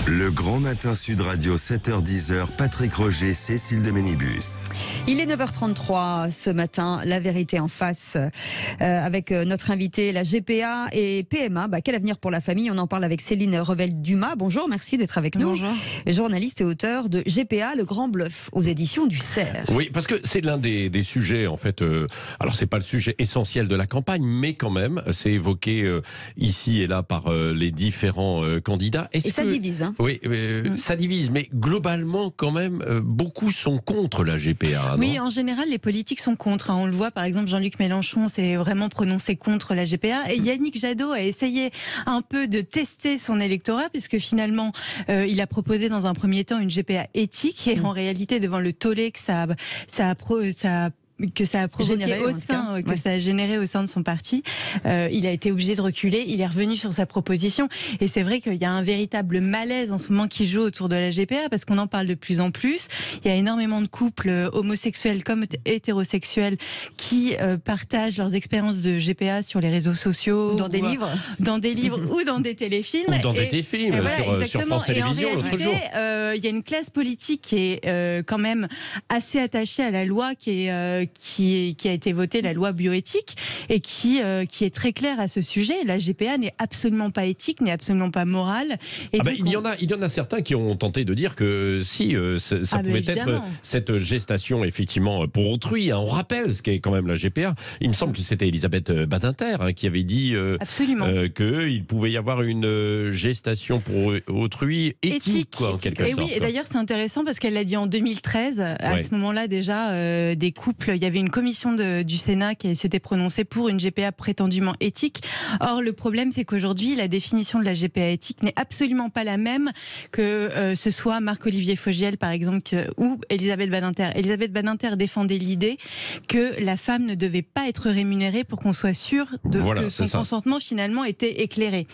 Le Grand Matin Sud Radio, 7h-10h, Patrick Roger, Cécile de Ménibus. Il est 9h33 ce matin, la vérité en face, avec notre invité, la GPA et PMA. Quel avenir pour la famille? On en parle avec Céline Revel-Dumas. Bonjour, merci d'être avec nous. Bonjour. Journaliste et auteur de GPA, Le Grand Bluff, aux éditions du Cerf. Oui, parce que c'est l'un des sujets, en fait. Alors, c'est pas le sujet essentiel de la campagne, mais quand même, c'est évoqué ici et là par les différents candidats. Et ça divise, hein? Oui, ça divise, mais globalement, quand même, beaucoup sont contre la GPA. Oui, en général, les politiques sont contre. On le voit, par exemple, Jean-Luc Mélenchon s'est vraiment prononcé contre la GPA. Et Yannick Jadot a essayé un peu de tester son électorat, puisque finalement, il a proposé dans un premier temps une GPA éthique. Et en réalité, devant le tollé que ça a provoqué au sein, ça a généré au sein de son parti, il a été obligé de reculer. Il est revenu sur sa proposition, et c'est vrai qu'il y a un véritable malaise en ce moment qui joue autour de la GPA, parce qu'on en parle de plus en plus. Il y a énormément de couples homosexuels comme hétérosexuels qui partagent leurs expériences de GPA sur les réseaux sociaux, ou dans des livres ou dans des téléfilms, ou dans des téléfilms, sur France Télévisions l'autre jour. Il y a une classe politique qui est quand même assez attachée à la loi qui a été votée, la loi bioéthique, et qui est très claire à ce sujet. La GPA n'est absolument pas éthique, n'est absolument pas morale. Et il y en a certains qui ont tenté de dire que si, ça pouvait être cette gestation effectivement pour autrui. On rappelle ce qu'est quand même la GPA. Il me semble que c'était Elisabeth Badinter qui avait dit qu'il pouvait y avoir une gestation pour autrui éthique. En quelque sorte. Oui, et d'ailleurs c'est intéressant parce qu'elle l'a dit en 2013. À ce moment-là déjà, des couples, il y avait une commission du Sénat qui s'était prononcée pour une GPA prétendument éthique. Or, le problème, c'est qu'aujourd'hui, la définition de la GPA éthique n'est absolument pas la même que ce soit Marc-Olivier Fogiel, par exemple, ou Elisabeth Badinter. Elisabeth Badinter défendait l'idée que la femme ne devait pas être rémunérée pour qu'on soit sûr que son consentement finalement était éclairé.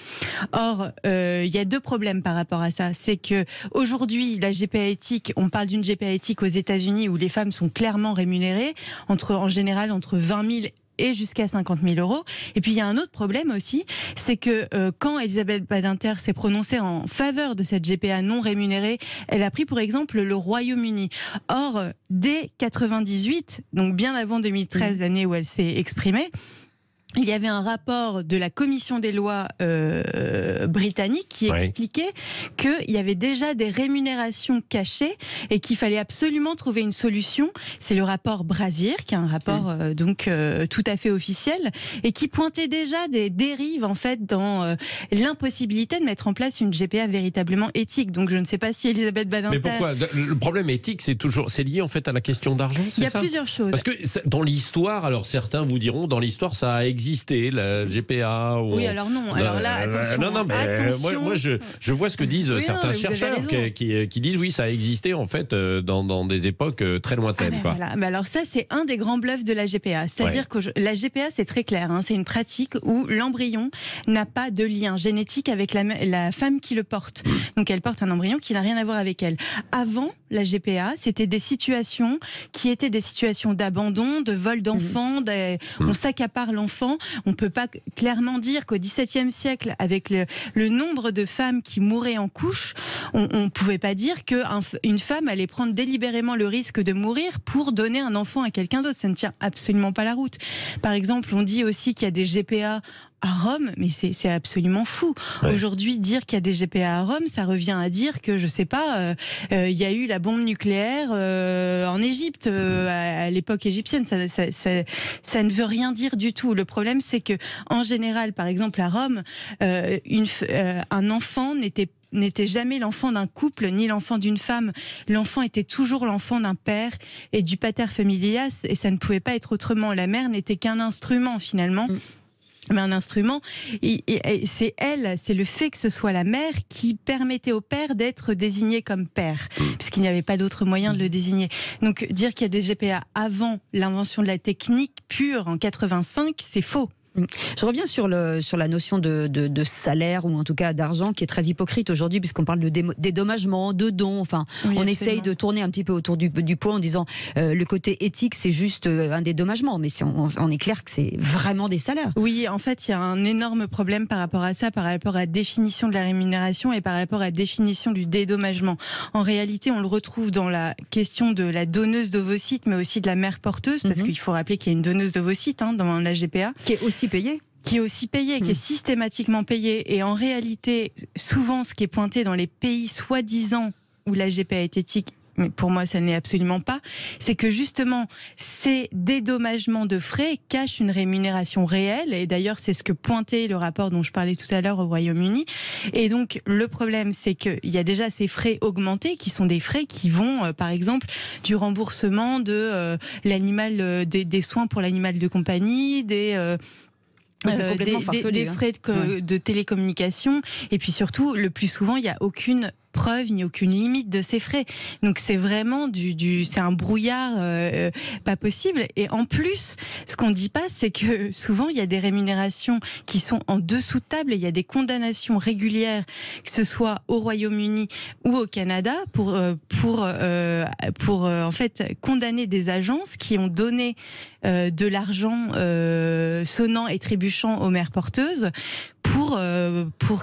Or, il y a deux problèmes par rapport à ça. C'est que aujourd'hui, la GPA éthique, on parle d'une GPA éthique aux États-Unis où les femmes sont clairement rémunérées, en général entre 20 000 et jusqu'à 50 000 euros. Et puis il y a un autre problème aussi, c'est que quand Elisabeth Badinter s'est prononcée en faveur de cette GPA non rémunérée, elle a pris pour exemple le Royaume-Uni. Or, dès 98, donc bien avant 2013, l'année où elle s'est exprimée, il y avait un rapport de la commission des lois britannique qui expliquait qu'il y avait déjà des rémunérations cachées et qu'il fallait absolument trouver une solution. C'est le rapport Brazier, qui est un rapport tout à fait officiel et qui pointait déjà des dérives en fait dans l'impossibilité de mettre en place une GPA véritablement éthique. Donc je ne sais pas si Elisabeth Badinter... Mais pourquoi? Le problème éthique, c'est lié en fait à la question d'argent, c'est ça? Il y a plusieurs choses. Parce que dans l'histoire, alors certains vous diront, dans l'histoire ça a existé, la GPA. Oui, alors non. Alors là, attention. Non, mais attention. Moi, je vois ce que disent certains chercheurs qui disent oui, ça a existé en fait dans des époques très lointaines. Voilà. Mais alors ça, c'est un des grands bluffs de la GPA. C'est-à-dire que la GPA, c'est très clair. C'est une pratique où l'embryon n'a pas de lien génétique avec la femme qui le porte. Donc elle porte un embryon qui n'a rien à voir avec elle. Avant la GPA, c'était des situations qui étaient des situations d'abandon, de vol d'enfants. On s'accapare l'enfant. On ne peut pas clairement dire qu'au XVIIe siècle, avec le nombre de femmes qui mouraient en couche, on ne pouvait pas dire qu'une femme allait prendre délibérément le risque de mourir pour donner un enfant à quelqu'un d'autre. Ça ne tient absolument pas la route. Par exemple, on dit aussi qu'il y a des GPA à Rome, mais c'est absolument fou. Aujourd'hui, dire qu'il y a des GPA à Rome, ça revient à dire que, je sais pas, il y a eu la bombe nucléaire en Égypte, à l'époque égyptienne. Ça ne veut rien dire du tout. Le problème, c'est que, en général, par exemple, à Rome, un enfant n'était jamais l'enfant d'un couple ni l'enfant d'une femme. L'enfant était toujours l'enfant d'un père et du pater familias, et ça ne pouvait pas être autrement. La mère n'était qu'un instrument, finalement. Mais un instrument, c'est le fait que ce soit la mère qui permettait au père d'être désigné comme père, puisqu'il n'y avait pas d'autre moyen de le désigner. Donc dire qu'il y a des GPA avant l'invention de la technique pure en 85, c'est faux. Je reviens sur la notion de salaire, ou en tout cas d'argent, qui est très hypocrite aujourd'hui, puisqu'on parle de dédommagement, de dons. Enfin, oui, on absolument. essaye de tourner un petit peu autour du pot en disant le côté éthique, c'est juste un dédommagement. Mais on est clair que c'est vraiment des salaires. Oui, en fait, il y a un énorme problème par rapport à ça, par rapport à la définition de la rémunération et par rapport à la définition du dédommagement. En réalité, on le retrouve dans la question de la donneuse d'ovocytes, mais aussi de la mère porteuse, parce qu'il faut rappeler qu'il y a une donneuse d'ovocytes dans la GPA. Qui est aussi payée. Qui est systématiquement payée. Et en réalité, souvent, ce qui est pointé dans les pays soi-disant où la GPA est éthique, mais pour moi ça n'est absolument pas, c'est que justement ces dédommagements de frais cachent une rémunération réelle, et d'ailleurs c'est ce que pointait le rapport dont je parlais tout à l'heure au Royaume-Uni. Et donc le problème, c'est qu'il y a déjà ces frais augmentés qui sont des frais qui vont par exemple du remboursement de l'animal, des soins pour l'animal de compagnie, des frais de télécommunication, et puis surtout le plus souvent il n'y a aucune preuve ni aucune limite de ces frais. Donc c'est vraiment c'est un brouillard pas possible. Et en plus, ce qu'on ne dit pas, c'est que souvent il y a des rémunérations qui sont en dessous de table, et il y a des condamnations régulières, que ce soit au Royaume-Uni ou au Canada, pour en fait condamner des agences qui ont donné de l'argent sonnant et trébuchant aux mères porteuses pour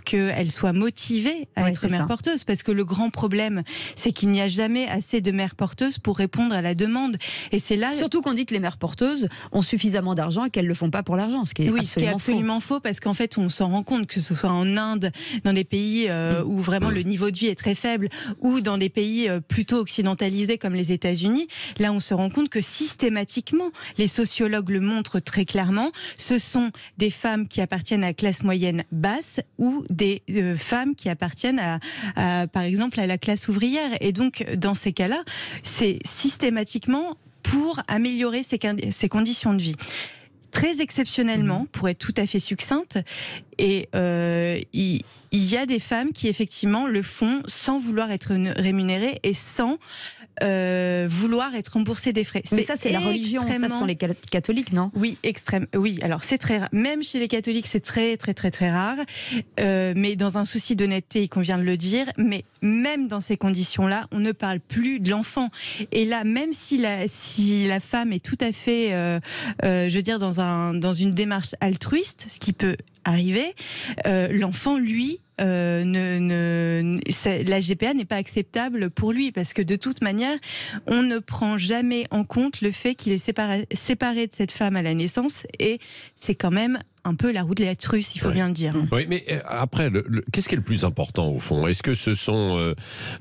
qu'elles soient motivées à être mères porteuses. Parce que le grand problème, c'est qu'il n'y a jamais assez de mères porteuses pour répondre à la demande. Et c'est là... Surtout qu'on dit que les mères porteuses ont suffisamment d'argent et qu'elles ne le font pas pour l'argent, ce qui est absolument faux, parce qu'en fait, on s'en rend compte, que ce soit en Inde, dans des pays où vraiment le niveau de vie est très faible, ou dans des pays plutôt occidentalisés comme les États-Unis, là on se rend compte que systématiquement, les sociologues le montrent très clairement, ce sont des femmes qui appartiennent à la classe moyenne basse, ou des femmes qui appartiennent par exemple à la classe ouvrière. Et donc dans ces cas-là, c'est systématiquement pour améliorer ces conditions de vie. Très exceptionnellement, pour être tout à fait succincte, et il y a des femmes qui effectivement le font sans vouloir être rémunérées et sans vouloir être remboursées des frais. Mais ça, c'est la religion, ça sont les catholiques, non ? Oui, oui, alors c'est très rare. Même chez les catholiques, c'est très, très, très, très rare. Mais dans un souci d'honnêteté, il convient de le dire. Mais même dans ces conditions-là, on ne parle plus de l'enfant. Et là, même si la femme est tout à fait, je veux dire, dans une démarche altruiste, ce qui peut arriver, l'enfant, lui, la GPA n'est pas acceptable pour lui, parce que de toute manière, on ne prend jamais en compte le fait qu'il est séparé de cette femme à la naissance, et c'est quand même un peu la roue de la truce, il faut bien le dire. Oui, mais après, qu'est-ce qui est le plus important au fond ? Est-ce que ce sont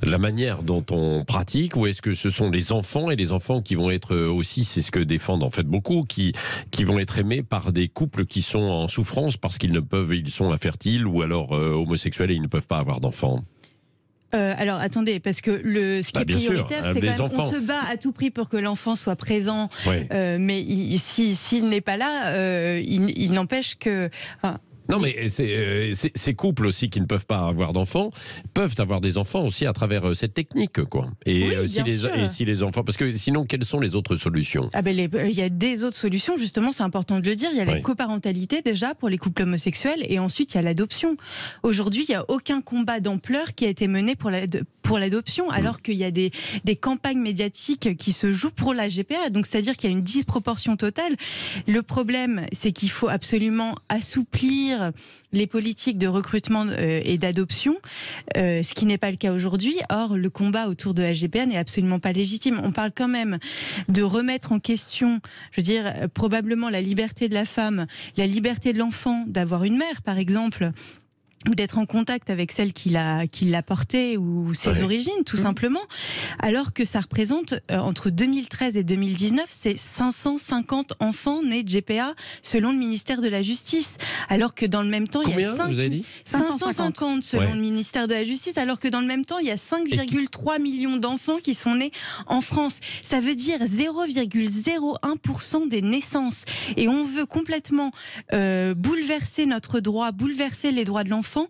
la manière dont on pratique, ou est-ce que ce sont les enfants, et les enfants qui vont être aussi, c'est ce que défendent en fait beaucoup, qui vont être aimés par des couples qui sont en souffrance parce qu'ils sont infertiles, ou alors homosexuels et ils ne peuvent pas avoir d'enfants ? Alors attendez, parce que ce qui est prioritaire, c'est quand même, on se bat à tout prix pour que l'enfant soit présent, mais s'il n'est pas là, il n'empêche que... Non, mais ces couples aussi qui ne peuvent pas avoir d'enfants peuvent avoir des enfants aussi à travers cette technique, quoi. Et si les enfants, parce que sinon, quelles sont les autres solutions ? Il y a des autres solutions, justement, c'est important de le dire. Il y a la coparentalité déjà pour les couples homosexuels, et ensuite il y a l'adoption. Aujourd'hui, il n'y a aucun combat d'ampleur qui a été mené pour l'adoption, alors qu'il y a des campagnes médiatiques qui se jouent pour la GPA. Donc c'est-à-dire qu'il y a une disproportion totale. Le problème, c'est qu'il faut absolument assouplir les politiques de recrutement et d'adoption, ce qui n'est pas le cas aujourd'hui. Or, le combat autour de la GPA n'est absolument pas légitime. On parle quand même de remettre en question, je veux dire, probablement la liberté de la femme, la liberté de l'enfant d'avoir une mère, par exemple, ou d'être en contact avec celle qui l'a porté, ou ses origines, tout simplement, alors que ça représente, entre 2013 et 2019, c'est 550 enfants nés de GPA, selon le ministère de la Justice, alors que dans le même temps, il y a 550 selon le ministère de la Justice, alors que dans le même temps, il y a 5,3 millions d'enfants qui sont nés en France. Ça veut dire 0,01% des naissances. Et on veut complètement bouleverser notre droit, bouleverser les droits de l'enfant, l'enfant.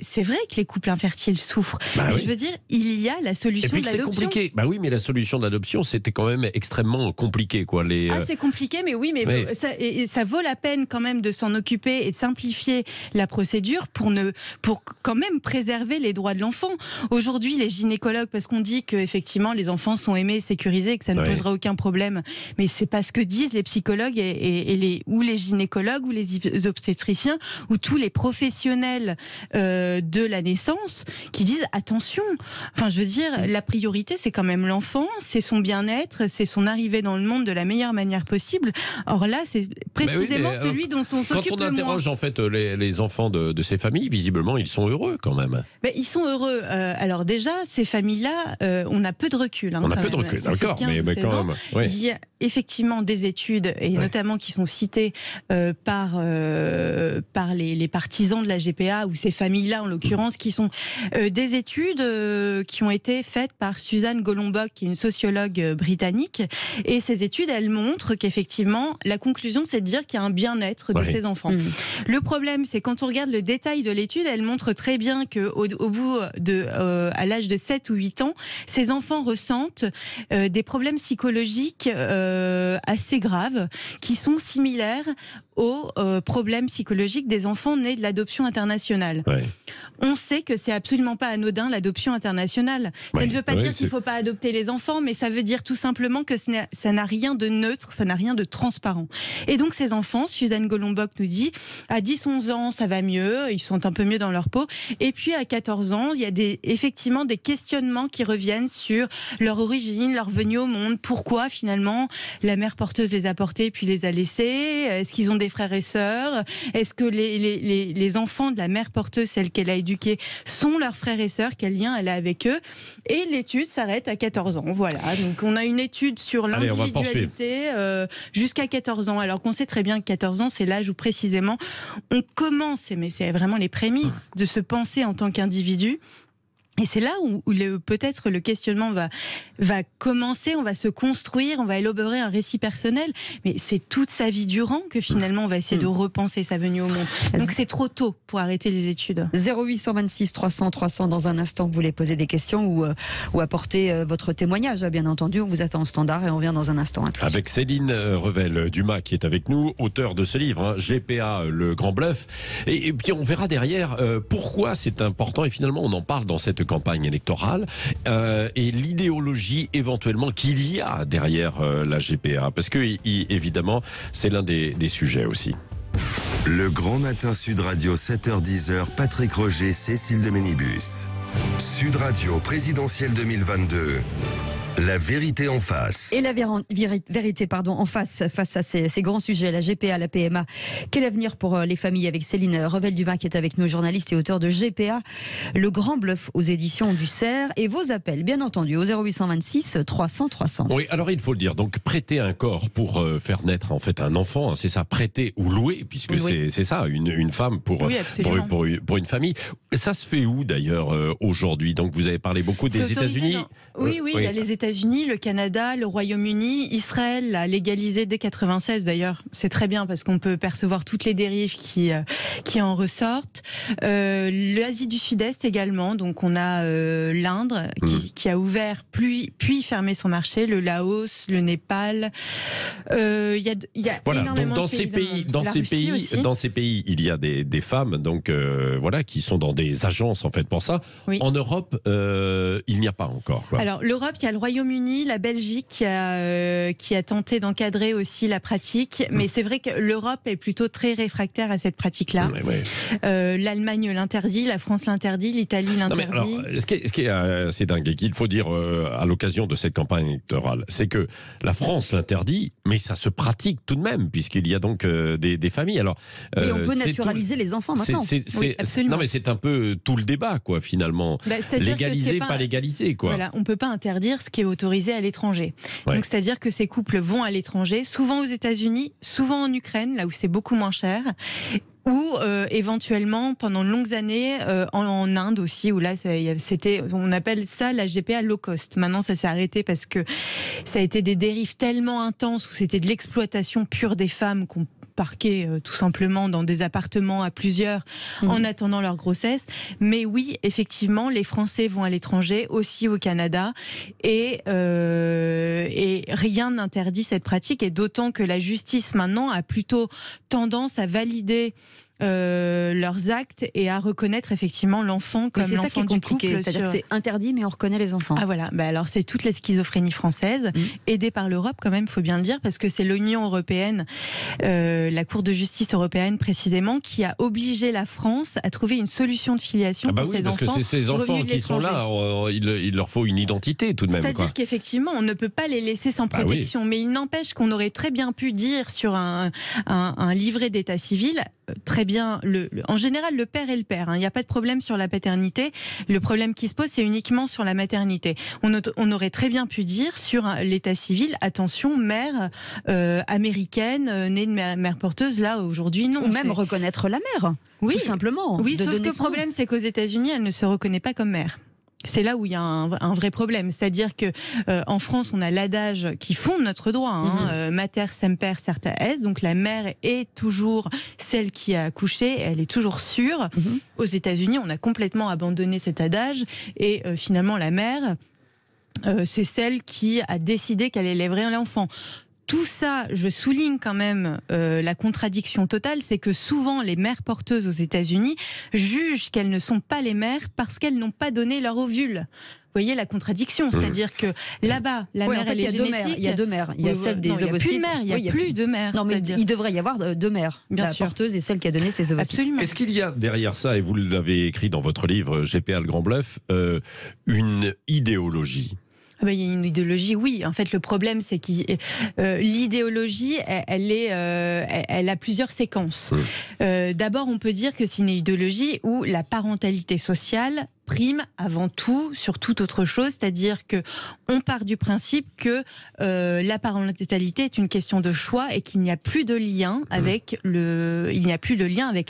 C'est vrai que les couples infertiles souffrent. Mais je veux dire, il y a la solution de l'adoption. C'est compliqué. Oui, mais la solution de l'adoption, c'était quand même extrêmement compliqué, quoi. C'est compliqué, mais oui, mais ça vaut la peine quand même de s'en occuper et de simplifier la procédure pour quand même préserver les droits de l'enfant. Aujourd'hui, les gynécologues, parce qu'on dit que effectivement les enfants sont aimés, sécurisés, que ça ne posera aucun problème, mais c'est pas ce que disent les psychologues ou les gynécologues ou les obstétriciens ou tous les professionnels de la naissance qui disent attention. Enfin, je veux dire, la priorité c'est quand même l'enfant, c'est son bien-être, c'est son arrivée dans le monde de la meilleure manière possible. Or là, c'est précisément celui dont on s'occupe le moins. Quand on interroge en fait les enfants de ces familles, visiblement ils sont heureux quand même. Ils sont heureux. Alors déjà, ces familles-là, on a peu de recul. On a peu de recul, d'accord, mais quand même. Ouais. Il y a effectivement des études, et notamment qui sont citées par les partisans de la GPA, ou ces familles-là en l'occurrence, qui sont des études qui ont été faites par Suzanne Golombok, qui est une sociologue britannique. Et ces études, elles montrent qu'effectivement, la conclusion, c'est de dire qu'il y a un bien-être de ces enfants. Le problème, c'est quand on regarde le détail de l'étude, elle montre très bien qu'au bout à l'âge de 7 ou 8 ans, ces enfants ressentent des problèmes psychologiques assez graves qui sont similaires aux problèmes psychologiques des enfants nés de l'adoption internationale. On sait que c'est absolument pas anodin, l'adoption internationale. Ça ne veut pas dire qu'il ne faut pas adopter les enfants, mais ça veut dire tout simplement que ça n'a rien de neutre, ça n'a rien de transparent. Et donc ces enfants, Suzanne Golombok nous dit, à 10-11 ans, ça va mieux, ils sont un peu mieux dans leur peau. Et puis à 14 ans, il y a effectivement des questionnements qui reviennent sur leur origine, leur venue au monde, pourquoi finalement la mère porteuse les a portés puis les a laissés, est-ce qu'ils ont des frères et sœurs, est-ce que les enfants de la mère porteuse, celle qu'elle a éduquée, sont leurs frères et sœurs, quel lien elle a avec eux. Et l'étude s'arrête à 14 ans. Voilà, donc on a une étude sur l'individualité jusqu'à 14 ans, alors qu'on sait très bien que 14 ans, c'est l'âge où précisément on commence, mais c'est vraiment les prémices de se penser en tant qu'individu. Et c'est là où peut-être le questionnement va commencer, on va se construire, on va élaborer un récit personnel. Mais c'est toute sa vie durant que finalement on va essayer de repenser sa venue au monde. Donc c'est trop tôt pour arrêter les études. 0826 300 300, dans un instant vous voulez poser des questions ou apporter votre témoignage, bien entendu. On vous attend au standard et on revient dans un instant. Avec Céline Revel-Dumas qui est avec nous, auteur de ce livre, GPA, le grand bluff. Et puis on verra derrière pourquoi c'est important, et finalement on en parle dans cette campagne électorale et l'idéologie éventuellement qu'il y a derrière la GPA, parce que évidemment c'est l'un des sujets aussi. Le Grand Matin Sud Radio, 7h-10h, Patrick Roger, Cécile de Ménibus. Sud Radio, présidentielle 2022. La vérité en face. Et la vérité en face à ces grands sujets, la GPA, la PMA. Quel avenir pour les familles, avec Céline Revel-Dumas qui est avec nous, journaliste et auteur de GPA, le grand bluff, aux éditions du Cerf. Et vos appels, bien entendu, au 0826 300 300. Oui, alors il faut le dire, donc prêter un corps pour faire naître en fait un enfant, c'est ça, prêter ou louer, puisque c'est ça, une femme pour une famille. Ça se fait où d'ailleurs aujourd'hui? Donc vous avez parlé beaucoup des États-Unis. Oui, il y a les États-Unis, le Canada, le Royaume-Uni, Israël l'a légalisé dès 96 d'ailleurs. C'est très bien parce qu'on peut percevoir toutes les dérives qui en ressortent. L'Asie du Sud-Est également, donc on a l'Inde qui a ouvert puis fermé son marché, le Laos, le Népal. Il y a énormément donc de pays. Dans ces pays, il y a des femmes donc qui sont dans des agences en fait pour ça. Oui. En Europe, il n'y a pas encore. Alors l'Europe, il y a le Royaume-Uni, la Belgique qui a tenté d'encadrer aussi la pratique, mais c'est vrai que l'Europe est plutôt très réfractaire à cette pratique-là. L'Allemagne l'interdit, la France l'interdit, l'Italie l'interdit. Ce qui est assez dingue et qu'il faut dire à l'occasion de cette campagne électorale, c'est que la France l'interdit, mais ça se pratique tout de même, puisqu'il y a donc des familles. Alors, et on peut naturaliser les enfants maintenant. Absolument. Non, mais c'est un peu tout le débat, quoi, finalement. Légaliser, pas légaliser, quoi. Voilà, on ne peut pas interdire ce qui est autorisé à l'étranger. Donc, c'est-à-dire que ces couples vont à l'étranger, souvent aux États-Unis, souvent en Ukraine, là où c'est beaucoup moins cher. Ou éventuellement pendant de longues années en Inde aussi, où là on appelle ça la GPA low cost. Maintenant ça s'est arrêté parce que ça a été des dérives tellement intenses où c'était de l'exploitation pure des femmes parqués tout simplement dans des appartements à plusieurs en attendant leur grossesse. Mais oui, effectivement, les Français vont à l'étranger, aussi au Canada, et rien n'interdit cette pratique, et d'autant que la justice maintenant a plutôt tendance à valider leurs actes et à reconnaître effectivement l'enfant comme l'enfant du couple. C'est ça qui est compliqué, c'est-à-dire que c'est interdit mais on reconnaît les enfants. Ah voilà, alors c'est toute la schizophrénie française, aidée par l'Europe quand même, il faut bien le dire, parce que c'est l'Union européenne, la Cour de justice européenne précisément, qui a obligé la France à trouver une solution de filiation pour ces enfants. Parce que c'est ces enfants qui sont là, il leur faut une identité tout de même. C'est-à-dire qu'effectivement, on ne peut pas les laisser sans protection, mais il n'empêche qu'on aurait très bien pu dire sur un livret d'état civil, très bien, en général, le père est le père. Il n'y a pas de problème sur la paternité. Le problème qui se pose, c'est uniquement sur la maternité. On aurait très bien pu dire sur l'état civil, attention, mère américaine, née de mère porteuse. Là, aujourd'hui, non. Ou même reconnaître la mère, tout simplement. Oui, sauf que le problème, c'est qu'aux États-Unis, elle ne se reconnaît pas comme mère. C'est là où il y a un vrai problème. C'est-à-dire que en France, on a l'adage qui fonde notre droit, mater semper certa est, donc la mère est toujours celle qui a accouché, elle est toujours sûre. Aux États-Unis, on a complètement abandonné cet adage, et finalement la mère, c'est celle qui a décidé qu'elle élèverait l'enfant. Tout ça, je souligne quand même la contradiction totale, c'est que souvent les mères porteuses aux États-Unis jugent qu'elles ne sont pas les mères parce qu'elles n'ont pas donné leur ovule. Vous voyez la contradiction, c'est-à-dire que là-bas, la mère, elle est génétique. Il y a deux mères. Il y a celle des ovocytes. Il n'y a plus de mère. Non, mais il devrait y avoir deux mères. La porteuse et celle qui a donné ses ovocytes. Absolument. Est-ce qu'il y a derrière ça, et vous l'avez écrit dans votre livre GPA Le Grand Bluff, une idéologie ? Il y a une idéologie, oui. En fait, le problème, c'est que l'idéologie, elle a plusieurs séquences. D'abord, on peut dire que c'est une idéologie où la parentalité sociale prime avant tout sur toute autre chose, c'est-à-dire que on part du principe que la parentalité est une question de choix et qu'il n'y a plus de lien avec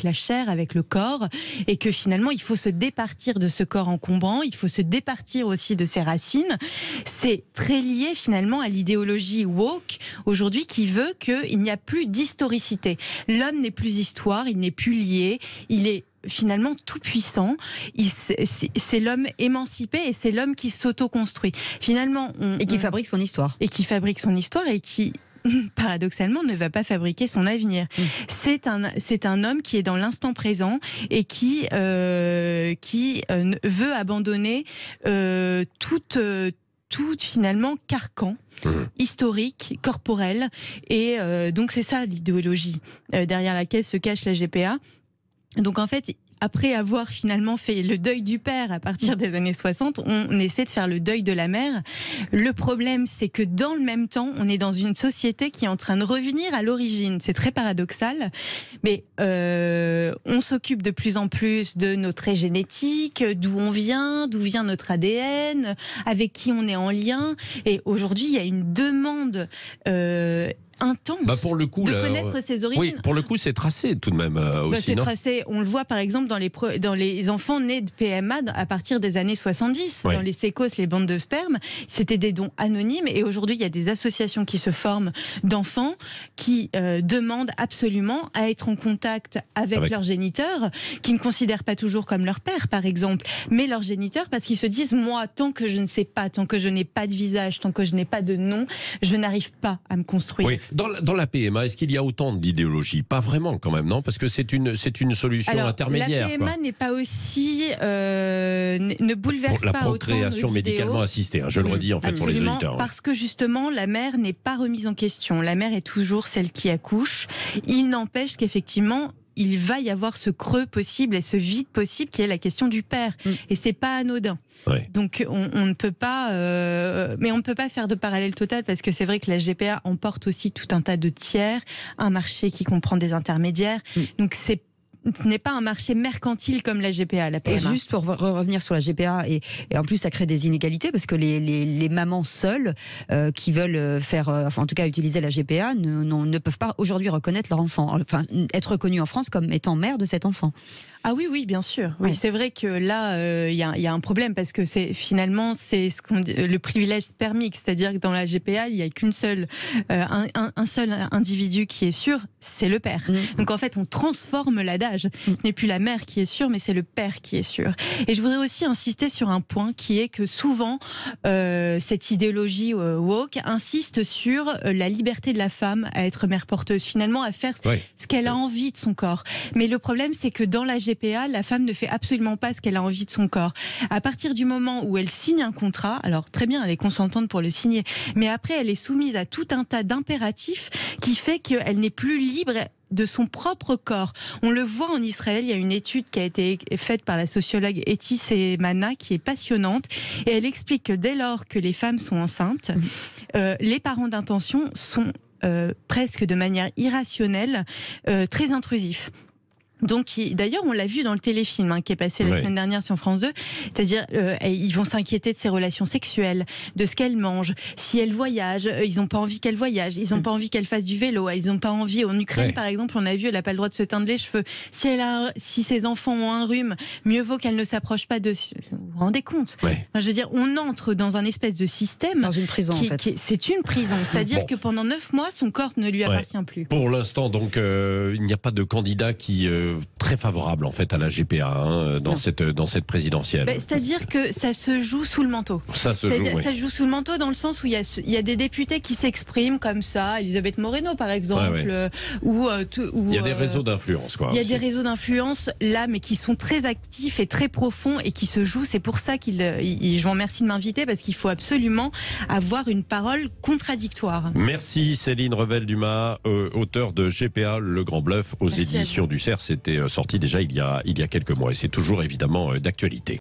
la chair, avec le corps, et que finalement il faut se départir de ce corps encombrant, il faut se départir aussi de ses racines. C'est très lié finalement à l'idéologie woke aujourd'hui qui veut qu'il n'y a plus d'historicité. L'homme n'est plus histoire, il n'est plus lié, il est finalement tout puissant, c'est l'homme émancipé et c'est l'homme qui s'auto-construit. Finalement, et qui fabrique son histoire. Et qui fabrique son histoire et qui, paradoxalement, ne va pas fabriquer son avenir. C'est un homme qui est dans l'instant présent et qui veut abandonner tout finalement carcan historique, corporel, et donc c'est ça l'idéologie derrière laquelle se cache la GPA. Donc en fait, après avoir finalement fait le deuil du père à partir des années 60, on essaie de faire le deuil de la mère. Le problème, c'est que dans le même temps, on est dans une société qui est en train de revenir à l'origine. C'est très paradoxal, mais on s'occupe de plus en plus de nos traits génétiques, d'où vient notre ADN, avec qui on est en lien. Et aujourd'hui, il y a une demande intense pour le coup, de connaître ses origines. Oui, pour le coup, c'est tracé tout de même aussi. C'est tracé. On le voit par exemple dans les enfants nés de PMA à partir des années 70. Dans les sécos, les banques de sperme, c'était des dons anonymes. Et aujourd'hui, il y a des associations qui se forment d'enfants qui demandent absolument à être en contact avec leurs géniteurs, qui ne considèrent pas toujours comme leur père, par exemple, mais leurs géniteurs, parce qu'ils se disent, moi, tant que je ne sais pas, tant que je n'ai pas de visage, tant que je n'ai pas de nom, je n'arrive pas à me construire. Oui. Dans la PMA, est-ce qu'il y a autant d'idéologie ? Pas vraiment quand même, non ? Parce que c'est une solution intermédiaire. La PMA n'est pas aussi... ne bouleverse pas autant la procréation médicalement assistée, je le redis en fait pour les auditeurs. Parce que justement, la mère n'est pas remise en question. La mère est toujours celle qui accouche. Il n'empêche qu'effectivement, il va y avoir ce creux possible et ce vide possible qui est la question du père. Et c'est pas anodin. Donc on ne peut pas, mais on ne peut pas faire de parallèle total parce que c'est vrai que la GPA emporte aussi tout un tas de tiers, un marché qui comprend des intermédiaires. Donc ce n'est pas un marché mercantile comme la GPA, la PMA. Et juste pour revenir sur la GPA, et en plus ça crée des inégalités parce que les mamans seules qui veulent faire, en tout cas utiliser la GPA, ne peuvent pas aujourd'hui reconnaître leur enfant, être reconnues en France comme étant mère de cet enfant. Ah oui, oui, bien sûr. Oui, c'est vrai que là, il y a un problème parce que c'est ce qu'on dit, le privilège spermique, c'est-à-dire que dans la GPA, il n'y a qu'une seule, un seul individu qui est sûr, c'est le père. Donc en fait, on transforme l'adage. Ce n'est plus la mère qui est sûre, mais c'est le père qui est sûr. Et je voudrais aussi insister sur un point qui est que souvent, cette idéologie woke insiste sur la liberté de la femme à être mère porteuse, finalement à faire ce qu'elle a envie de son corps. Mais le problème, c'est que dans la GPA, la femme ne fait absolument pas ce qu'elle a envie de son corps. À partir du moment où elle signe un contrat, alors très bien, elle est consentante pour le signer, mais après, elle est soumise à tout un tas d'impératifs qui fait qu'elle n'est plus libre de son propre corps. On le voit en Israël, il y a une étude qui a été faite par la sociologue Eti Semana qui est passionnante et elle explique que dès lors que les femmes sont enceintes, les parents d'intention sont presque de manière irrationnelle très intrusifs. Donc, d'ailleurs, on l'a vu dans le téléfilm qui est passé la semaine dernière sur France 2, c'est-à-dire ils vont s'inquiéter de ses relations sexuelles, de ce qu'elle mange, si elle voyage, ils n'ont pas envie qu'elle voyage, ils n'ont pas envie qu'elle fasse du vélo, ils n'ont pas envie, en Ukraine par exemple, on a vu, elle n'a pas le droit de se teindre les cheveux, si ses enfants ont un rhume, mieux vaut qu'elle ne s'approche pas de... Vous vous rendez compte ? Enfin, je veux dire, on entre dans un espèce de système... Dans une prison, en fait. C'est une prison, c'est-à-dire que pendant 9 mois, son corps ne lui appartient plus. Pour l'instant, donc, il n'y a pas de candidat qui... très favorable en fait à la GPA dans cette présidentielle. C'est-à-dire que ça se joue sous le manteau. Ça se joue sous le manteau dans le sens où il y a des députés qui s'expriment comme ça, Elisabeth Moreno par exemple, il y a des réseaux d'influence Il y a des réseaux d'influence là, mais qui sont très actifs et très profonds et qui se jouent. C'est pour ça je vous remercie de m'inviter parce qu'il faut absolument avoir une parole contradictoire. Merci Céline Revel-Dumas, auteure de GPA, Le Grand Bluff aux éditions du Cerf. C'était sorti déjà il y a quelques mois et c'est toujours évidemment d'actualité.